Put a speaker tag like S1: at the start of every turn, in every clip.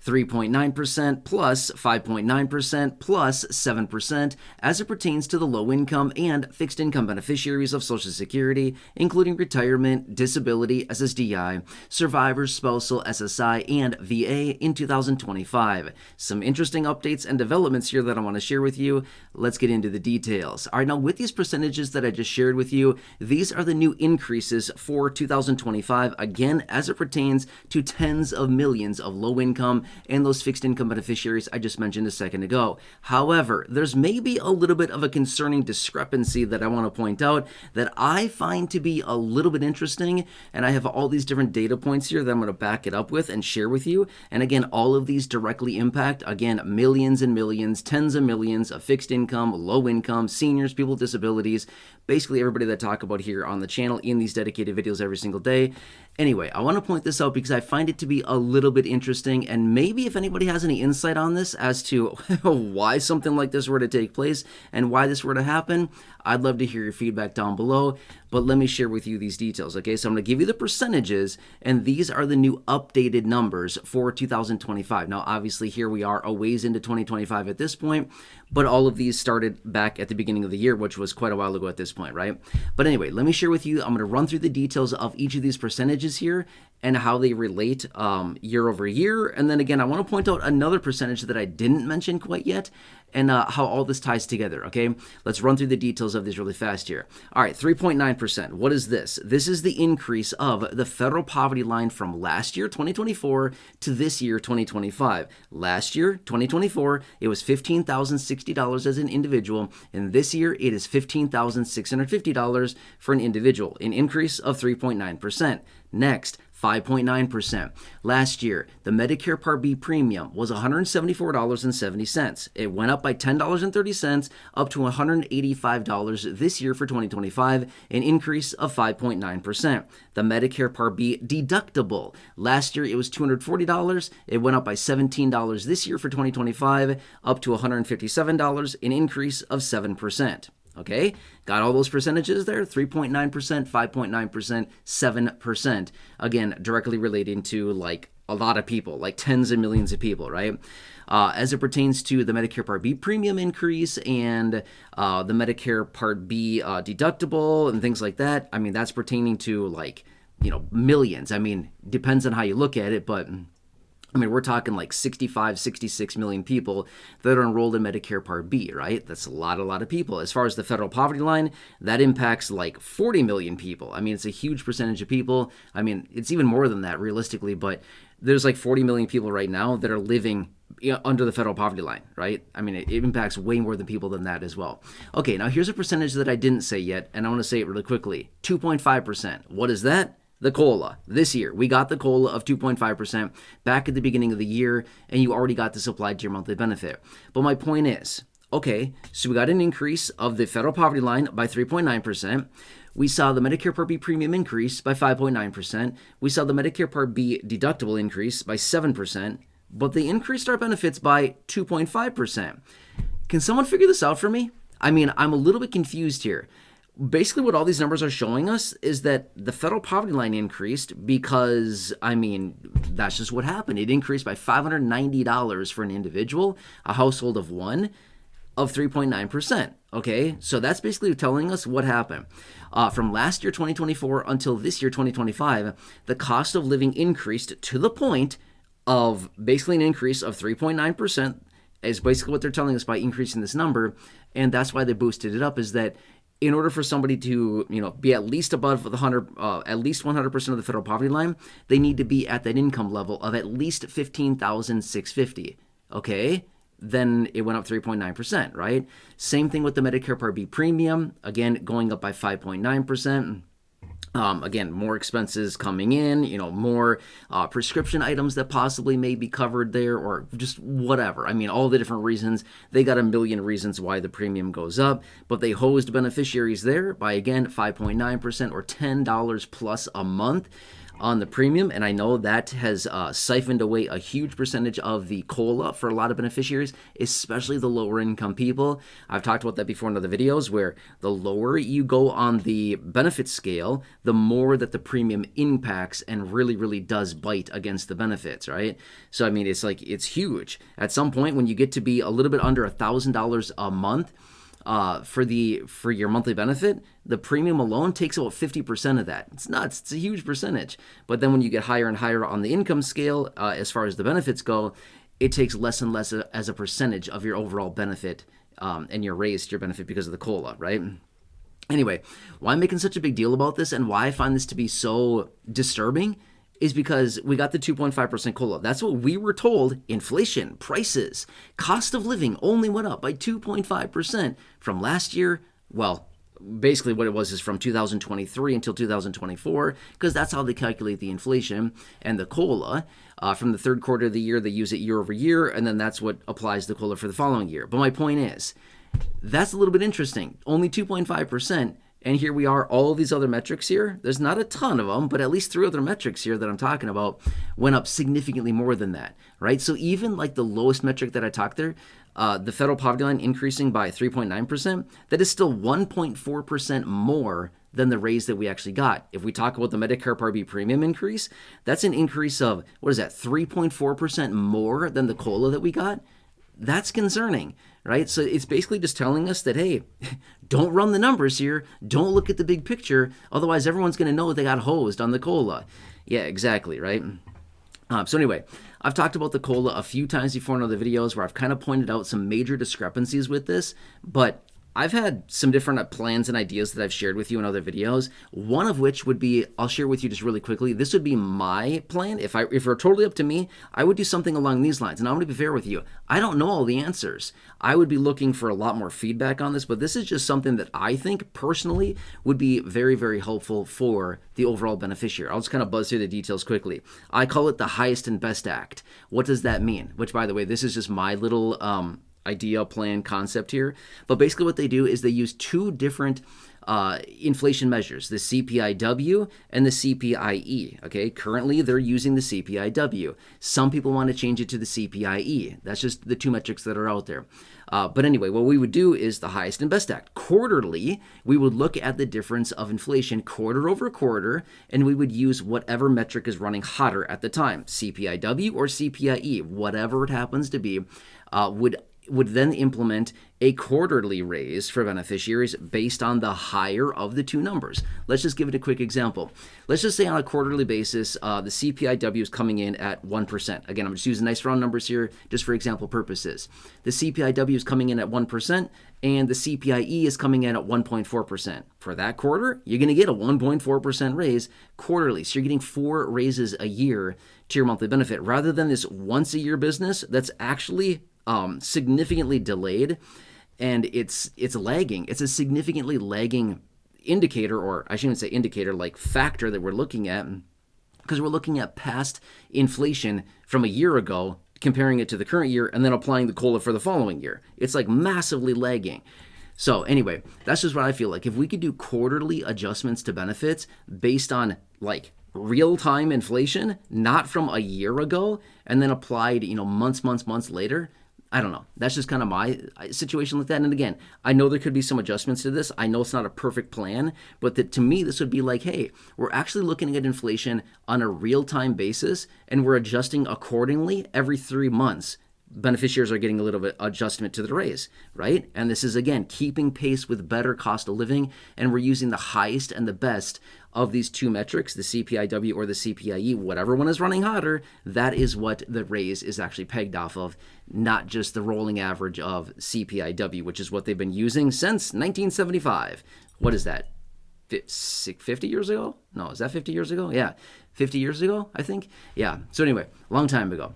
S1: 3.9% plus 5.9% plus 7% as it pertains to the low income and fixed income beneficiaries of Social Security, including retirement, disability, SSDI, survivors, spousal, SSI, and VA in 2025. Some interesting updates and developments here that I want to share with you. Let's get into the details. All right, now with these percentages that I just shared with you, these are the new increases for 2025, again, as it pertains to tens of millions of low income and those fixed income beneficiaries I just mentioned a second ago. However, there's maybe a little bit of a concerning discrepancy that I want to point out that I find to be a little bit interesting, and I have all these different data points here that I'm going to back it up with and share with you. And again, all of these directly impact, again, millions and millions, tens of millions of fixed income, low income, seniors, people with disabilities, basically everybody that I talk about here on the channel in these dedicated videos every single day. Anyway, I want to point this out because I find it to be a little bit interesting, and maybe if anybody has any insight on this as to why something like this were to take place and why this were to happen, I'd love to hear your feedback down below, but let me share with you these details, okay? So I'm going to give you the percentages, and these are the new updated numbers for 2025. Now, obviously, here we are a ways into 2025 at this point, but all of these started back at the beginning of the year, which was quite a while ago at this point, right? But anyway, let me share with you, I'm going to run through the details of each of these percentages here and how they relate year over year. And then again, I want to point out another percentage that I didn't mention quite yet, and how all this ties together, okay? Let's run through the details of these really fast here. All right, 3.9%. What is this? This is the increase of the federal poverty line from last year, 2024, to this year, 2025. Last year, 2024, it was $15,060 as an individual, and this year it is $15,650 for an individual, an increase of 3.9%. Next, 5.9%. Last year, the Medicare Part B premium was $174.70. It went up by $10.30 up to $185 this year for 2025, an increase of 5.9%. The Medicare Part B deductible. Last year, it was $240. It went up by $17 this year for 2025, up to $157, an increase of 7%. Okay, got all those percentages there? 3.9%, 5.9%, 7%. Again, directly relating to like a lot of people, like tens of millions of people, right? As it pertains to the Medicare Part B premium increase and the Medicare Part B deductible and things like that, I mean, that's pertaining to like, you know, millions. I mean, depends on how you look at it, but I mean, we're talking like 65, 66 million people that are enrolled in Medicare Part B, right? That's a lot of people. As far as the federal poverty line, that impacts like 40 million people. I mean, it's a huge percentage of people. I mean, it's even more than that realistically, but there's like 40 million people right now that are living under the federal poverty line, right? I mean, it impacts way more than people than that as well. Okay, now here's a percentage that I didn't say yet, and I want to say it really quickly. 2.5%. What is that? The COLA. This year, we got the COLA of 2.5% back at the beginning of the year, and you already got this applied to your monthly benefit. But my point is, okay, so we got an increase of the federal poverty line by 3.9%. We saw the Medicare Part B premium increase by 5.9%. We saw the Medicare Part B deductible increase by 7%, but they increased our benefits by 2.5%. Can someone figure this out for me? I mean, I'm a little bit confused here. Basically, what all these numbers are showing us is that the federal poverty line increased because, I mean, that's just what happened. It increased by $590 for an individual, a household of one, of 3.9%. Okay, so that's basically telling us what happened. From last year, 2024, until this year, 2025, the cost of living increased to the point of basically an increase of 3.9%, is basically what they're telling us by increasing this number. And that's why they boosted it up, is that in order for somebody to, you know, be at least above the at least 100% of the federal poverty line, they need to be at that income level of at least $15,650. Okay, then it went up 3.9%, right? Same thing with the Medicare Part B premium, again going up by 5.9%. Again, more expenses coming in, you know, more prescription items that possibly may be covered there, or just whatever. I mean, all the different reasons. They got a million reasons why the premium goes up, but they hosed beneficiaries there by, again, 5.9% or $10 plus a month. on the premium, and I know that has siphoned away a huge percentage of the COLA for a lot of beneficiaries, especially the lower income people. I've talked about that before in other videos, where the lower you go on the benefit scale, the more that the premium impacts and really, really does bite against the benefits, right? So, I mean, it's huge. At some point, when you get to be a little bit under $1,000 a month, for your monthly benefit, the premium alone takes about 50% of that. It's nuts. It's a huge percentage. But then when you get higher and higher on the income scale, as far as the benefits go, it takes less and less as a percentage of your overall benefit and your raise to your benefit because of the COLA, right? Anyway, why I'm making such a big deal about this and why I find this to be so disturbing is because we got the 2.5% COLA. That's what we were told. Inflation, prices, cost of living only went up by 2.5% from last year. Well, basically what it was is from 2023 until 2024, because that's how they calculate the inflation and the COLA. From the third quarter of the year, they use it year over year, and then that's what applies the COLA for the following year. But my point is, that's a little bit interesting. Only 2.5%. And here we are, all of these other metrics here, there's not a ton of them, but at least 3 other metrics here that I'm talking about went up significantly more than that, right? So even like the lowest metric that I talked there, the federal poverty line increasing by 3.9%, that is still 1.4% more than the raise that we actually got. If we talk about the Medicare Part B premium increase, that's an increase of, 3.4% more than the COLA that we got? That's concerning, right? So it's basically just telling us that, hey, don't run the numbers here. Don't look at the big picture. Otherwise, everyone's going to know they got hosed on the COLA. Yeah, exactly, right? So anyway, I've talked about the COLA a few times before in other videos where I've kind of pointed out some major discrepancies with this, but I've had some different plans and ideas that I've shared with you in other videos. One of which would be, I'll share with you just really quickly. This would be my plan. If it were totally up to me, I would do something along these lines. And I'm going to be fair with you. I don't know all the answers. I would be looking for a lot more feedback on this, but this is just something that I think personally would be very, very helpful for the overall beneficiary. I'll just kind of buzz through the details quickly. I call it the highest and best act. What does that mean? Which, by the way, this is just my little idea, plan, concept here. But basically what they do is they use 2 different inflation measures, the CPIW and the CPIE. Okay, currently they're using the CPIW. Some people want to change it to the CPIE. That's just the 2 metrics that are out there. But anyway, what we would do is the highest and best act. Quarterly, we would look at the difference of inflation quarter over quarter, and we would use whatever metric is running hotter at the time, CPIW or CPIE, whatever it happens to be, would then implement a quarterly raise for beneficiaries based on the higher of the 2 numbers. Let's just give it a quick example. Let's just say on a quarterly basis, the CPIW is coming in at 1%. Again, I'm just using nice round numbers here just for example purposes. The CPIW is coming in at 1%, and the CPIE is coming in at 1.4%. For that quarter, you're going to get a 1.4% raise quarterly. So you're getting 4 raises a year to your monthly benefit, rather than this once-a-year business that's actually significantly delayed, and it's lagging. It's a significantly lagging indicator, or I shouldn't say indicator, like factor that we're looking at, because we're looking at past inflation from a year ago, comparing it to the current year, and then applying the COLA for the following year. It's like massively lagging. So anyway, that's just what I feel like. If we could do quarterly adjustments to benefits based on like real-time inflation, not from a year ago, and then applied, months later, I don't know. That's just kind of my situation with that. And again, I know there could be some adjustments to this. I know it's not a perfect plan, but to me, this would be like, hey, we're actually looking at inflation on a real-time basis, and we're adjusting accordingly every 3 months. Beneficiaries are getting a little bit adjustment to the raise, right? And this is, again, keeping pace with better cost of living, and we're using the highest and the best of these 2 metrics, the CPIW or the CPIE, whatever one is running hotter, that is what the raise is actually pegged off of, not just the rolling average of CPIW, which is what they've been using since 1975. What is that? 50 years ago? No, is that 50 years ago? Yeah, 50 years ago, I think. Yeah, so anyway, long time ago.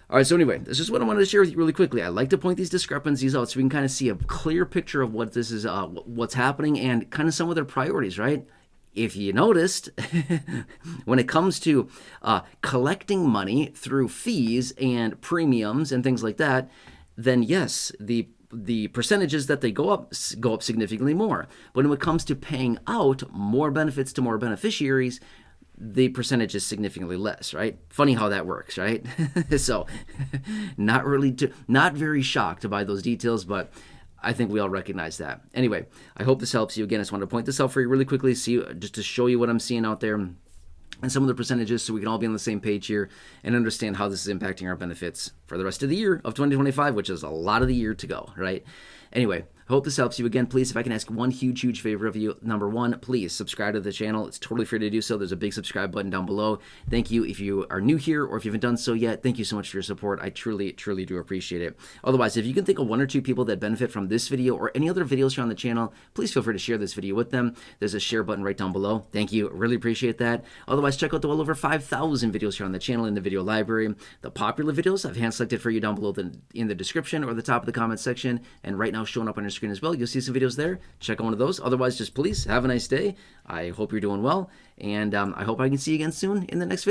S1: All right, so anyway, this is what I wanted to share with you really quickly. I like to point these discrepancies out so we can kind of see a clear picture of what this is, what's happening, and kind of some of their priorities, right? If you noticed, when it comes to collecting money through fees and premiums and things like that, then yes, the percentages that they go up significantly more. But when it comes to paying out more benefits to more beneficiaries, the percentage is significantly less, right? Funny how that works, right? So not very shocked by those details, but I think we all recognize that. Anyway, I hope this helps you. Again, I just wanted to point this out for you really quickly, just to show you what I'm seeing out there and some of the percentages so we can all be on the same page here and understand how this is impacting our benefits for the rest of the year of 2025, which is a lot of the year to go, right? Anyway, I hope this helps you. Again, please, if I can ask one huge favor of you. Number one, please subscribe to the channel. It's totally free to do so. There's a big subscribe button down below. Thank you if you are new here or if you haven't done so yet. Thank you so much for your support. I truly do appreciate it. Otherwise, if you can think of one or two people that benefit from this video or any other videos here on the channel, please feel free to share this video with them. There's a share button right down below. Thank you. Really appreciate that. Otherwise, check out the well over 5,000 videos here on the channel in the video library. The popular videos I've hand-selected for you down below in the description or the top of the comment section, and right now showing up on your screen as well. You'll see some videos there. Check out one of those. Otherwise, just please have a nice day. I hope you're doing well, and I hope I can see you again soon in the next video.